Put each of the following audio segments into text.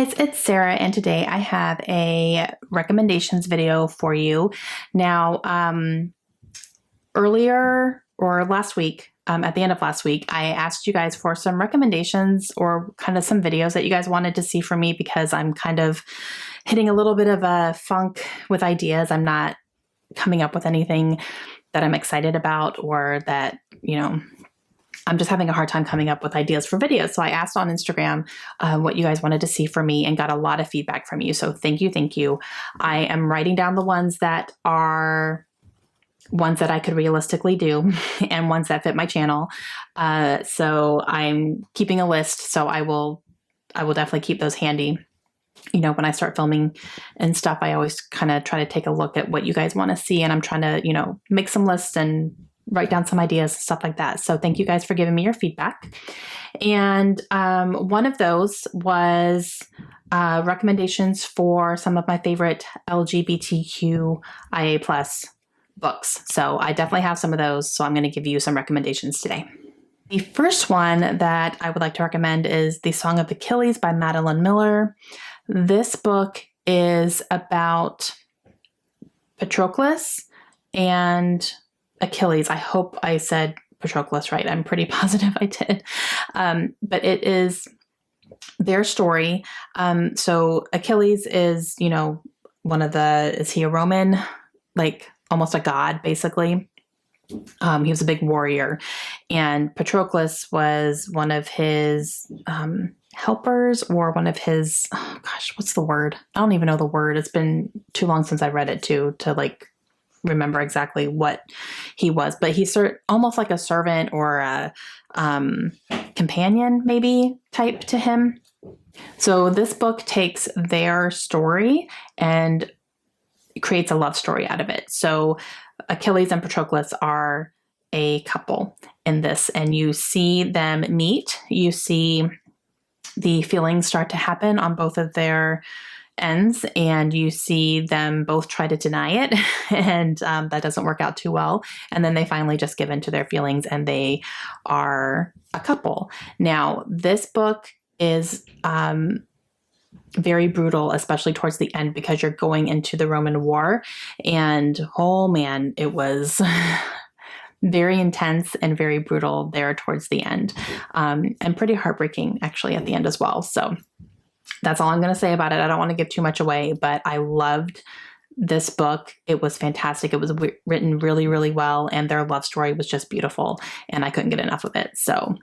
Guys, it's Sarah, and today I have a recommendations video for you. Now, earlier or last week, at the end of last week, I asked you guys for some recommendations or kind of some videos that you guys wanted to see from me because I'm kind of hitting a little bit of a funk with ideas. I'm not coming up with anything that I'm excited about or that, I'm just having a hard time coming up with ideas for videos. So I asked on Instagram what you guys wanted to see from me and got a lot of feedback from you. So thank you, thank you. I am writing down the ones that are ones that I could realistically do and ones that fit my channel. So I'm keeping a list. So I will definitely keep those handy. When I start filming and stuff, I always kind of try to take a look at what you guys want to see. And I'm trying to, make some lists and write down some ideas and stuff like that. So thank you guys for giving me your feedback. And one of those was recommendations for some of my favorite LGBTQIA plus books. So I definitely have some of those. So I'm going to give you some recommendations today. The first one that I would like to recommend is The Song of Achilles by Madeline Miller. This book is about Patroclus and Achilles. I hope I said Patroclus right. I'm pretty positive I did. But it is their story. So Achilles is, is he a Roman, like almost a god, basically? He was a big warrior, and Patroclus was one of his helpers, or one of his, what's the word? I don't even know the word. It's been too long since I read it to remember exactly what he was, but he's almost like a servant or a companion maybe type to him. So this book takes their story and creates a love story out of it. So Achilles and Patroclus are a couple in this, and you see them meet. You see the feelings start to happen on both of their ends, and you see them both try to deny it, and that doesn't work out too well. And then they finally just give in to their feelings, and they are a couple. Now, this book is very brutal, especially towards the end, because you're going into the Roman War, and oh man, it was very intense and very brutal there towards the end, and pretty heartbreaking actually at the end as well. So that's all I'm going to say about it. I don't want to give too much away, but I loved this book. It was fantastic. It was written really, really well, and their love story was just beautiful, and I couldn't get enough of it. So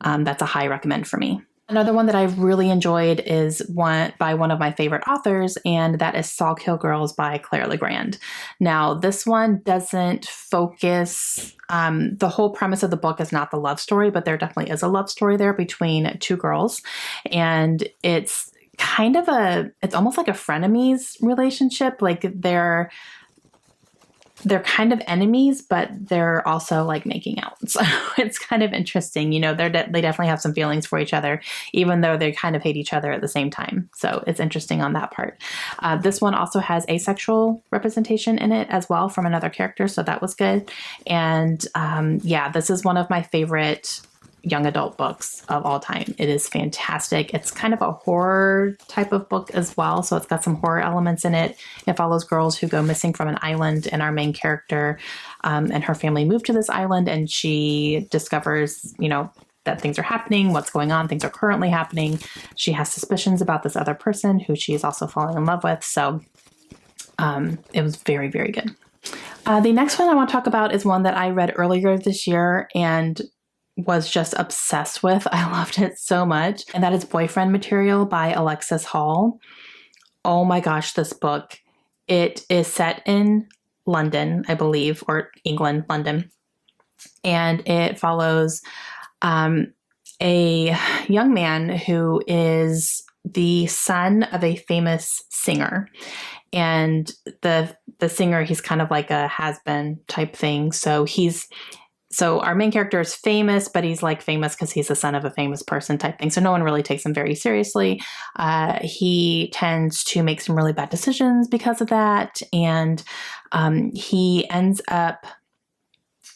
that's a high recommend for me. Another one that I've really enjoyed is by one of my favorite authors, and that is Salthill Girls by Claire Legrand. Now, this one doesn't focus, the whole premise of the book is not the love story, but there definitely is a love story there between two girls. And it's it's almost like a frenemies relationship. Like they're kind of enemies, but they're also like making out. So it's kind of interesting. They definitely have some feelings for each other, even though they kind of hate each other at the same time. So it's interesting on that part. This one also has asexual representation in it as well from another character. So that was good. And this is one of my favorite young adult books of all time. It is fantastic. It's kind of a horror type of book as well. So it's got some horror elements in it. It follows girls who go missing from an island, and our main character and her family move to this island, and she discovers, that things are happening, what's going on, things are currently happening. She has suspicions about this other person who she's also falling in love with. So it was very, very good. The next one I want to talk about is one that I read earlier this year and was just obsessed with. I loved it so much. And that is Boyfriend Material by Alexis Hall. Oh my gosh, this book. It is set in London, I believe, or England, London. And it follows a young man who is the son of a famous singer. And the singer, he's kind of like a has-been type thing. So our main character is famous, but he's like famous because he's the son of a famous person type thing. So no one really takes him very seriously. He tends to make some really bad decisions because of that. And he ends up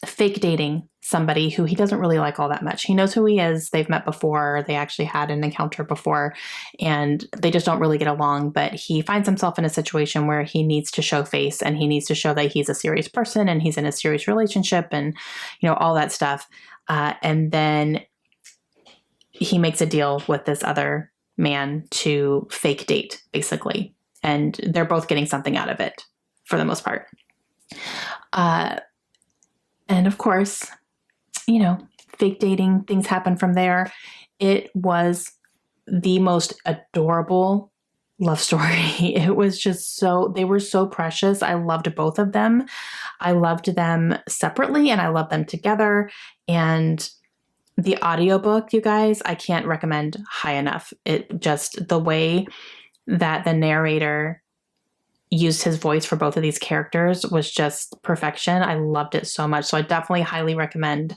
fake dating somebody who he doesn't really like all that much. He knows who he is. They've met before. They actually had an encounter before, and they just don't really get along. But he finds himself in a situation where he needs to show face, and he needs to show that he's a serious person and he's in a serious relationship and, all that stuff. And then he makes a deal with this other man to fake date, basically. And they're both getting something out of it for the most part. And of course, fake dating, things happen from there. It was the most adorable love story. It was just they were so precious. I loved both of them. I loved them separately and I loved them together. And the audiobook, you guys, I can't recommend high enough. It just, the way that the narrator used his voice for both of these characters was just perfection. I loved it so much. So I definitely highly recommend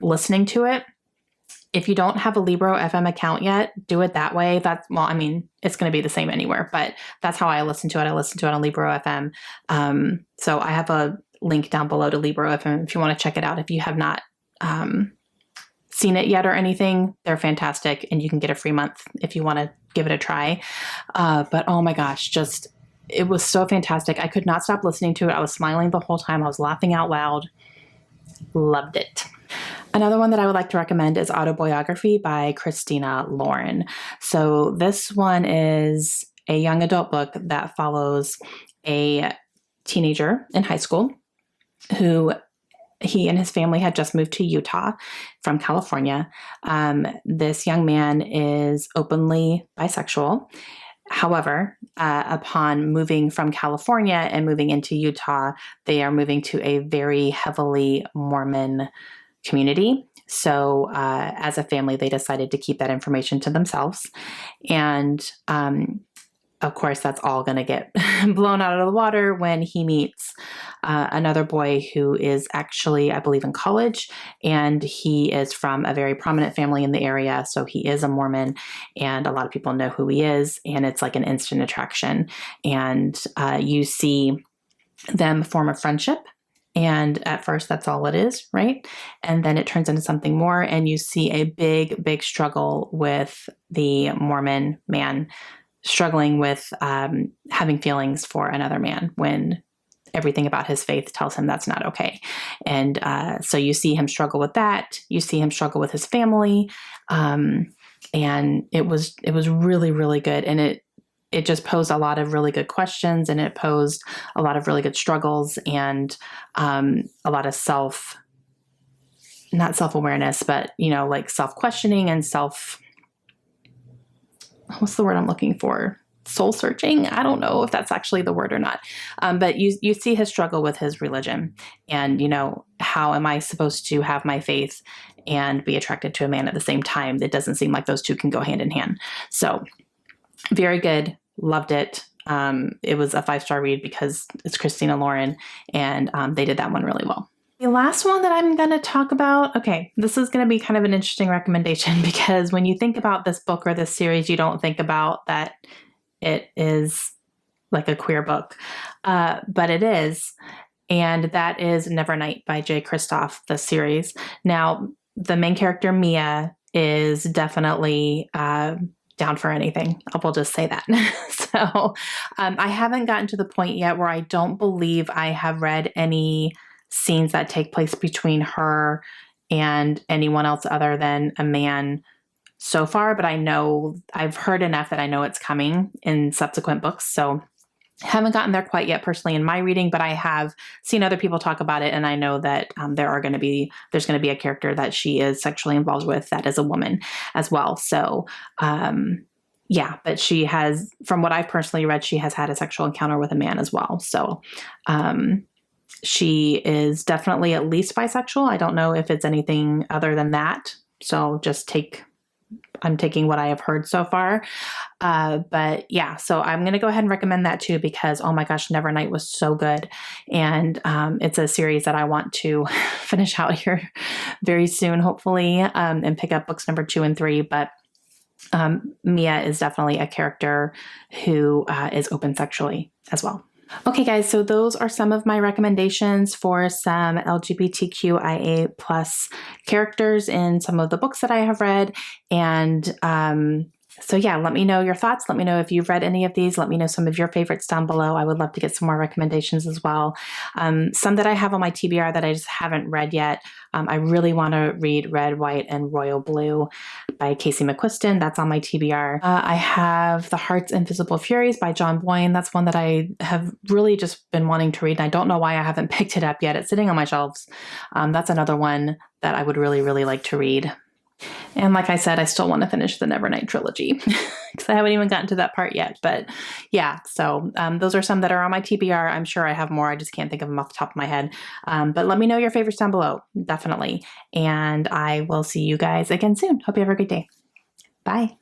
listening to it. If you don't have a Libro FM account yet, do it that way. It's going to be the same anywhere, but that's how I listen to it. I listen to it on Libro FM. So I have a link down below to Libro FM if you want to check it out. If you have not seen it yet or anything, they're fantastic. And you can get a free month if you want to give it a try. But oh my gosh, it was so fantastic. I could not stop listening to it. I was smiling the whole time. I was laughing out loud. Loved it. Another one that I would like to recommend is Autoboyography by Christina Lauren. So this one is a young adult book that follows a teenager in high school who he and his family had just moved to Utah from California. This young man is openly bisexual. However, upon moving from California and moving into Utah, they are moving to a very heavily Mormon community. So as a family, they decided to keep that information to themselves. And of course, that's all going to get blown out of the water when he meets another boy who is actually, I believe, in college, and he is from a very prominent family in the area. So he is a Mormon, and a lot of people know who he is, and it's like an instant attraction. And you see them form a friendship. And at first, that's all it is, right? And then it turns into something more, and you see a big, big struggle with the Mormon man struggling with having feelings for another man when everything about his faith tells him that's not okay. And so you see him struggle with that. You see him struggle with his family. And it was really, really good. And it just posed a lot of really good questions, and it posed a lot of really good struggles and a lot of not self-awareness, but, like self-questioning and what's the word I'm looking for? Soul searching. I don't know if that's actually the word or not. But you see his struggle with his religion and, how am I supposed to have my faith and be attracted to a man at the same time? It doesn't seem like those two can go hand in hand. So very good. Loved it. It was a 5-star read because it's Christina Lauren, and they did that one really well. The last one that I'm going to talk about, okay, this is going to be kind of an interesting recommendation because when you think about this book or this series, you don't think about that it is like a queer book, but it is. And that is Nevernight by Jay Kristoff, the series. Now, the main character, Mia, is definitely down for anything. I will just say that. So I haven't gotten to the point yet where I don't believe I have read any scenes that take place between her and anyone else other than a man so far, but I know I've heard enough that I know it's coming in subsequent books. So I haven't gotten there quite yet personally in my reading, but I have seen other people talk about it. And I know that there's going to be a character that she is sexually involved with that is a woman as well. So, yeah, but she has, from what I've personally read, she has had a sexual encounter with a man as well. So, she is definitely at least bisexual. I don't know if it's anything other than that. So I'm taking what I have heard so far. But yeah, so I'm going to go ahead and recommend that too, because, oh my gosh, Nevernight was so good. And it's a series that I want to finish out here very soon, hopefully, and pick up books number 2 and 3. But Mia is definitely a character who is open sexually as well. Okay, guys, so those are some of my recommendations for some LGBTQIA plus characters in some of the books that I have read. And so yeah, let me know your thoughts. Let me know if you've read any of these. Let me know some of your favorites down below. I would love to get some more recommendations as well. Some that I have on my TBR that I just haven't read yet. I really want to read Red, White, and Royal Blue by Casey McQuiston. That's on my TBR. I have The Heart's Invisible Furies by John Boyne. That's one that I have really just been wanting to read, and I don't know why I haven't picked it up yet. It's sitting on my shelves. That's another one that I would really, really like to read. And like I said, I still want to finish the Nevernight trilogy because I haven't even gotten to that part yet. But yeah, so those are some that are on my TBR. I'm sure I have more. I just can't think of them off the top of my head. But let me know your favorites down below, definitely. And I will see you guys again soon. Hope you have a great day. Bye.